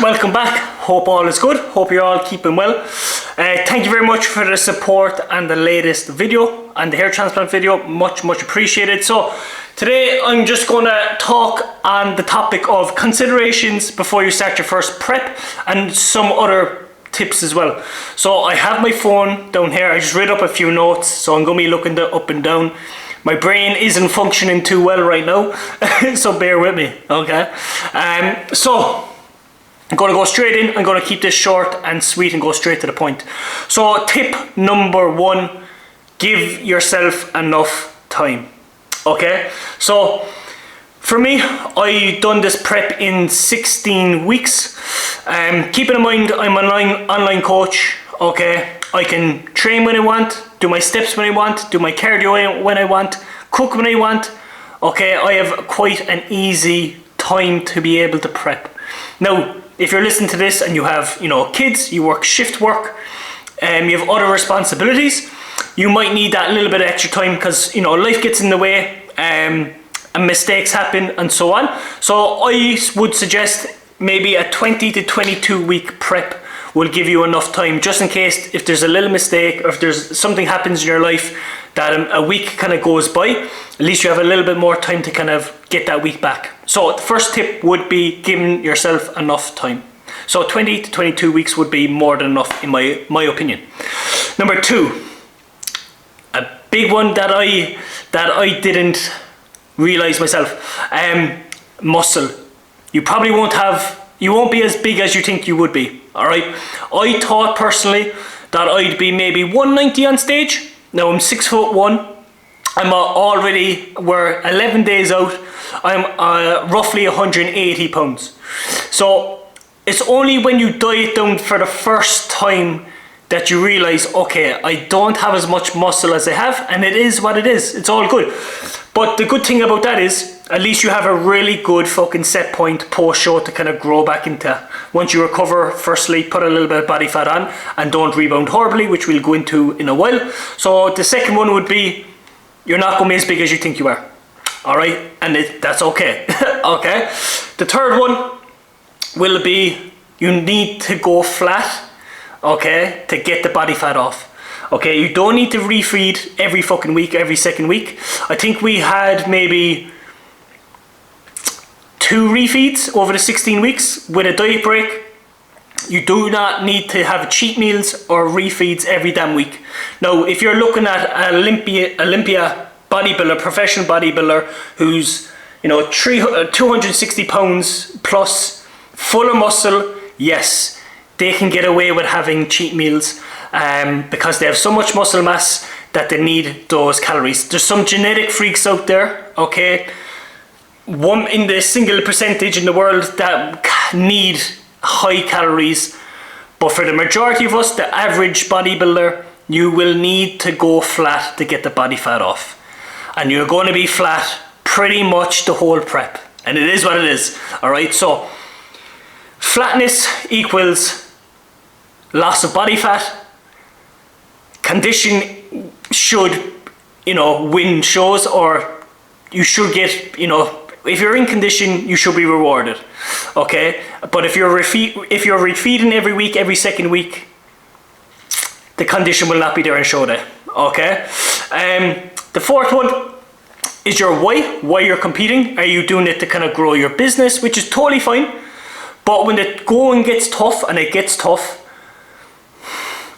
welcome back. Hope all is good. Hope you're all keeping well. Thank you very much for the support and the latest video and the hair transplant video. Much appreciated. So today I'm just going to talk on the topic of considerations before you start your first prep and some other tips as well. So I have my phone down here. I just read up a few notes, so I'm going to be looking up and down. My brain isn't functioning too well right now, so bear with me, okay? So I'm going to go straight in. I'm going to keep this short and sweet and go straight to the point. So tip number one, give yourself enough time, okay? So for me, I done this prep in 16 weeks. Keeping in mind, I'm an online coach, okay? I can train when I want, do my steps when I want, do my cardio when I want, cook when I want, okay? I have quite an easy time to be able to prep. Now, if you're listening to this and you have, kids, you work shift work, you have other responsibilities, you might need that little bit of extra time because, life gets in the way, and mistakes happen and so on. So I would suggest maybe a 20 to 22 week prep will give you enough time, just in case if there's a little mistake or if there's something happens in your life that a week kind of goes by, at least you have a little bit more time to kind of get that week back. So the first tip would be giving yourself enough time. So 20 to 22 weeks would be more than enough in my opinion. Number two, a big one that I didn't realize myself, muscle. You probably you won't be as big as you think you would be, all right? I thought personally that I'd be maybe 190 on stage. Now I'm 6'1". We're 11 days out. I'm roughly 180 pounds. So it's only when you diet down for the first time that you realize, okay, I don't have as much muscle as I have, and it is what it is. It's all good. But the good thing about that is, at least you have a really good fucking set point post-show to kind of grow back into. Once you recover, firstly, put a little bit of body fat on and don't rebound horribly, which we'll go into in a while. So the second one would be, you're not going to be as big as you think you are. All right? And that's okay. Okay? The third one will be, you need to go flat, okay, to get the body fat off. Okay, you don't need to refeed every fucking week, every second week. I think we had maybe 2 refeeds over the 16 weeks with a diet break. You do not need to have cheat meals or refeeds every damn week. Now, if you're looking at Olympia bodybuilder, professional bodybuilder who's 260 pounds plus, full of muscle, yes, they can get away with having cheat meals because they have so much muscle mass that they need those calories. There's some genetic freaks out there, okay, one in the single percentage in the world that need high calories, but for the majority of us, the average bodybuilder, you will need to go flat to get the body fat off, and you're going to be flat pretty much the whole prep, and it is what it is. All right, so flatness equals loss of body fat. Condition should win shows, or you should get, if you're in condition, you should be rewarded, okay? But if you're refeeding every week, every second week, the condition will not be there on show day, okay? The fourth one is your why you're competing. Are you doing it to kind of grow your business, which is totally fine, but when the going gets tough, and it gets tough,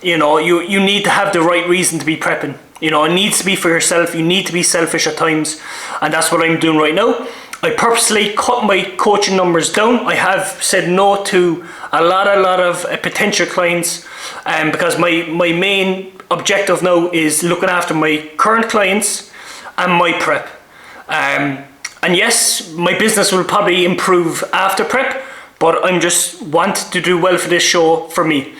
you need to have the right reason to be prepping. It needs to be for yourself. You need to be selfish at times, and that's what I'm doing right now. I purposely cut my coaching numbers down. I have said no to a lot of potential clients, because my main objective now is looking after my current clients and my prep. And yes, my business will probably improve after prep, but I'm just want to do well for this show for me.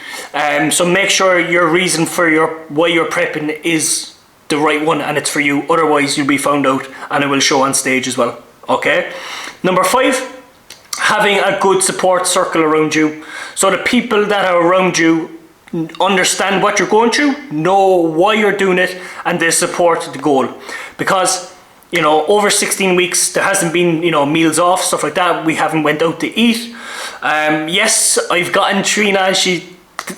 So make sure your reason for why you're prepping is the right one, and it's for you. Otherwise, you'll be found out, and it will show on stage as well. Okay. Number 5, having a good support circle around you. So the people that are around you understand what you're going through, know why you're doing it, and they support the goal. Because you know, over 16 weeks, there hasn't been, you know, meals off, stuff like that. We haven't went out to eat. Yes, I've gotten Trina,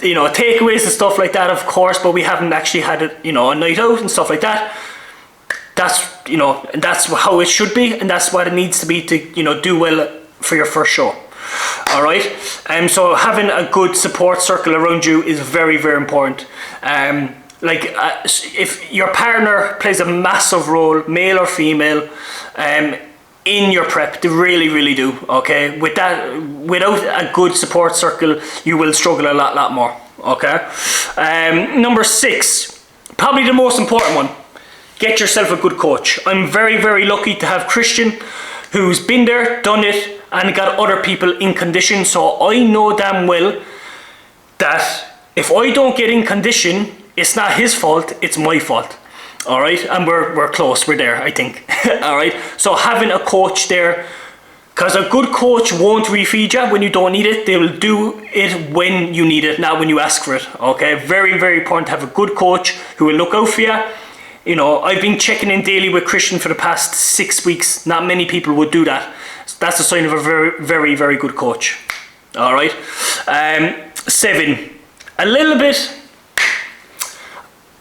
you know, takeaways and stuff like that, of course, but we haven't actually had it, you know, a night out and stuff like that. That's, you know, that's how it should be, and that's what it needs to be to, you know, do well for your first show. All right. So having a good support circle around you is very, very important. If your partner plays a massive role, male or female, in your prep, they really, really do. Okay, without a good support circle, you will struggle a lot more. Okay. Number 6, probably the most important one: get yourself a good coach. I'm very, very lucky to have Christian, who's been there, done it, and got other people in condition. So I know damn well that if I don't get in condition, it's not his fault, it's my fault. All right, and we're close, we're there, I think. All right, so having a coach there, because a good coach won't refeed you when you don't need it. They will do it when you need it, not when you ask for it. Okay, very, very important to have a good coach who will look out for you. You know, I've been checking in daily with Christian for the past 6 weeks. Not many people would do that. That's a sign of a very, very, very good coach. All right. 7, a little bit,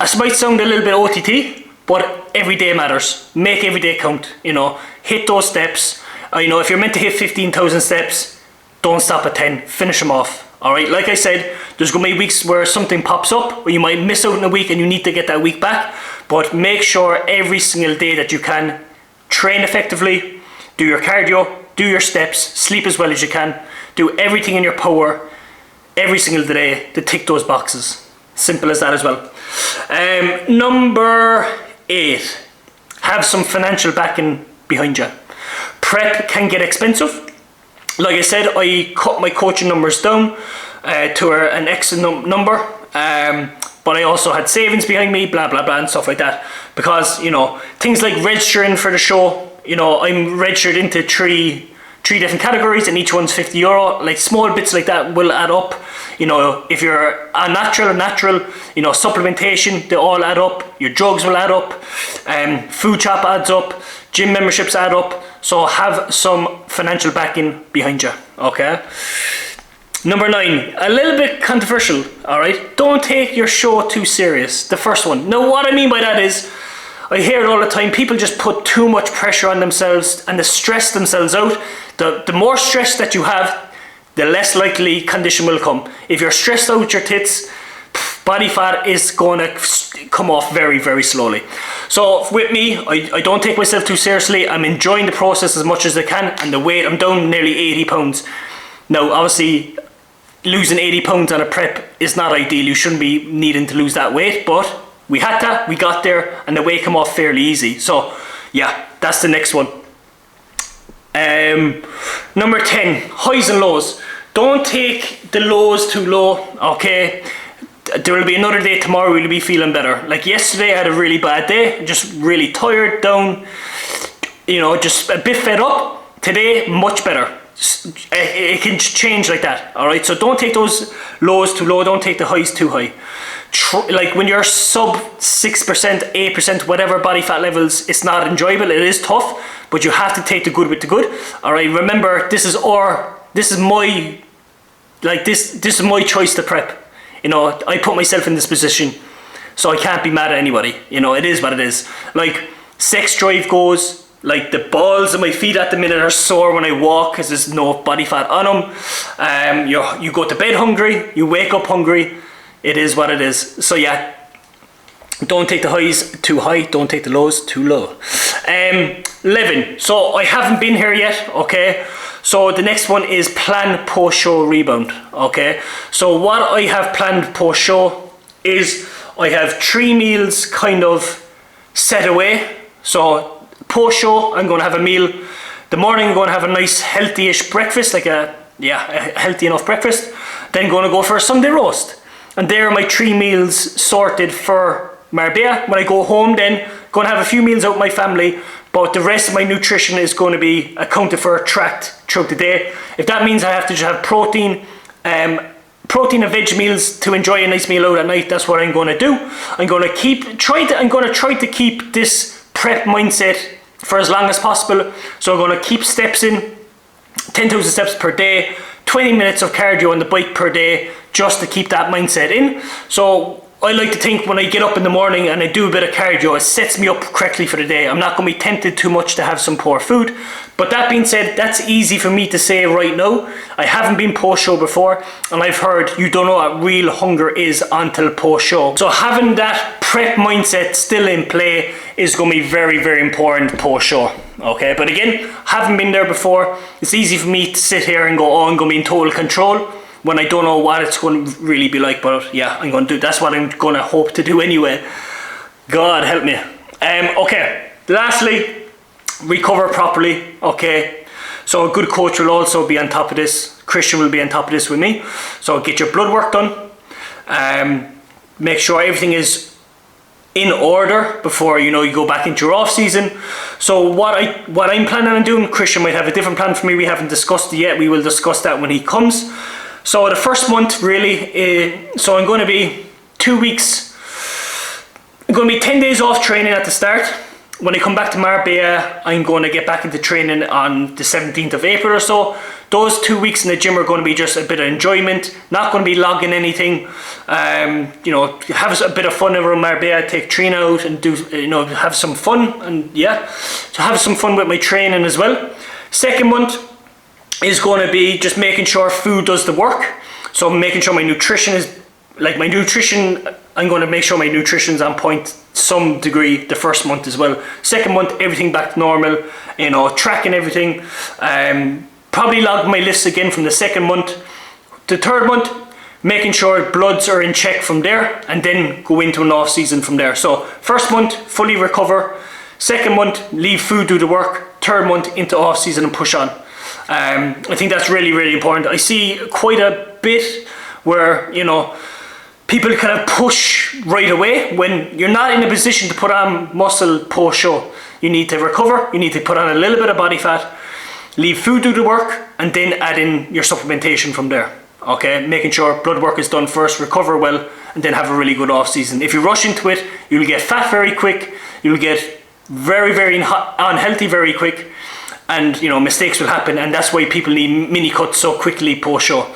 this might sound a little bit OTT, but every day matters. Make every day count, you know. Hit those steps. You know, if you're meant to hit 15,000 steps, don't stop at 10. Finish them off. All right, like I said, there's going to be weeks where something pops up, or you might miss out in a week and you need to get that week back. But make sure every single day that you can, train effectively, do your cardio, do your steps, sleep as well as you can, do everything in your power every single day to tick those boxes. Simple as that as well. Number 8, have some financial backing behind you. Prep can get expensive. Like I said, I cut my coaching numbers down to an excellent number, but I also had savings behind me, blah blah blah and stuff like that, because, you know, things like registering for the show, you know, I'm registered into three different categories and each one's €50. Like small bits like that will add up. You know, if you're a natural, you know, supplementation, they all add up. Your drugs will add up. Food shop adds up. Gym memberships add up. So have some financial backing behind you. Okay. Number 9, a little bit controversial. All right. Don't take your show too serious. The first one. Now, what I mean by that is, I hear it all the time. People just put too much pressure on themselves and they stress themselves out. The more stress that you have, the less likely condition will come. If you're stressed out with your tits, body fat is going to come off very, very slowly. So with me, I don't take myself too seriously. I'm enjoying the process as much as I can, and the weight, I'm down nearly 80 pounds. Now, obviously, losing 80 pounds on a prep is not ideal. You shouldn't be needing to lose that weight, but we had that, we got there, and the weight came off fairly easy. So yeah, that's the next one. Number 10, highs and lows. Don't take the lows too low, okay? There will be another day tomorrow where you'll be feeling better. Like yesterday, I had a really bad day, just really tired, down, you know, just a bit fed up. Today, much better. It can change like that, all right? So don't take those lows too low, don't take the highs too high. Like when you're sub 6%, 8%, whatever body fat levels, it's not enjoyable, it is tough, but you have to take the good with the good, all right? Remember, this is my choice to prep. You know, I put myself in this position, so I can't be mad at anybody. You know, it is what it is. Like, sex drive goes, like the balls of my feet at the minute are sore when I walk because there's no body fat on them. You go to bed hungry, you wake up hungry. It is what it is. So yeah, don't take the highs too high, don't take the lows too low. 11, so I haven't been here yet, okay? So the next one is plan post-show rebound, okay? So what I have planned post-show is I have 3 meals kind of set away. So post-show, I'm going to have a meal. The morning, I'm going to have a nice healthy-ish breakfast, like a healthy enough breakfast. Then going to go for a Sunday roast. And there are my 3 meals sorted for Marbella. When I go home then, going to have a few meals out with my family, but the rest of my nutrition is going to be accounted for, tracked throughout the day. If that means I have to just have protein and veg meals to enjoy a nice meal out at night, that's what I'm going to do. I'm going to try to keep this prep mindset for as long as possible. So I'm going to keep steps in, 10,000 steps per day, 20 minutes of cardio on the bike per day, just to keep that mindset in. So I like to think when I get up in the morning and I do a bit of cardio, it sets me up correctly for the day. I'm not going to be tempted too much to have some poor food. But that being said, that's easy for me to say right now. I haven't been post-show before, and I've heard you don't know what real hunger is until post-show. So having that prep mindset still in play is going to be very, very important post-show. Okay, but again, haven't been there before. It's easy for me to sit here and go, oh, I'm going to be in total control, when I don't know what it's going to really be like. But yeah, I'm going to do, that's what I'm going to hope to do anyway. God help me. Okay, lastly, recover properly. Okay, so a good coach will also be on top of this. Christian will be on top of this with me. So get your blood work done. Make sure everything is in order before you go back into your off season. So what I'm planning on doing, Christian might have a different plan for me. We haven't discussed it yet. We will discuss that when he comes. So the first month really, so I'm going to be 2 weeks, I'm going to be 10 days off training at the start. When I come back to Marbella, I'm going to get back into training on the 17th of April or so. Those 2 weeks in the gym are going to be just a bit of enjoyment, not going to be logging anything. Have a bit of fun around Marbella, take Trina out and do, have some fun, and yeah, so have some fun with my training as well. Second month is going to be just making sure food does the work. So making sure my nutrition is, I'm going to make sure my nutrition's on point some degree the first month as well. Second month, everything back to normal, tracking everything. Probably log my lifts again from the second month. The third month, making sure bloods are in check from there, and then go into an off season from there. So first month, fully recover. Second month, leave food do the work. Third month, into off season and push on. I think that's really, really important. I see quite a bit where, people kind of push right away when you're not in a position to put on muscle post-show. You need to recover, you need to put on a little bit of body fat, leave food do the work, and then add in your supplementation from there. Okay, making sure blood work is done first, recover well, and then have a really good off season. If you rush into it, you'll get fat very quick, you'll get very, very unhealthy very quick, and mistakes will happen, and that's why people need mini cuts so quickly post-show.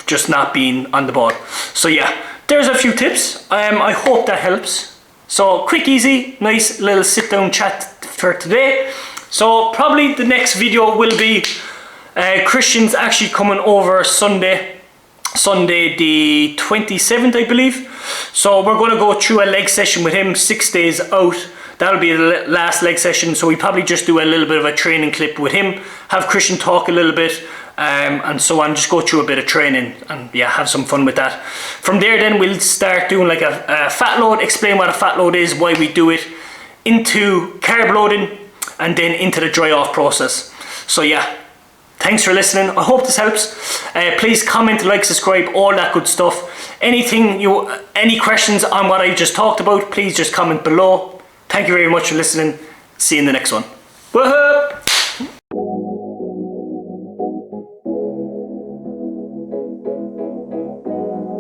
Just not being on the ball. So yeah, there's a few tips. I hope that helps. So quick, easy, nice little sit down chat for today. So probably the next video will be Christian's actually coming over Sunday the 27th, I believe. So we're going to go through a leg session with him, 6 days out. That'll be the last leg session. So we probably just do a little bit of a training clip with him, have Christian talk a little bit, and so on, just go through a bit of training and yeah, have some fun with that. From there then we'll start doing like a fat load, explain what a fat load is, why we do it, into carb loading, and then into the dry off process. So yeah, thanks for listening. I hope this helps. Please comment, like, subscribe, all that good stuff. Any questions on what I just talked about, please just comment below. Thank you very much for listening. See you in the next one. Woohoo!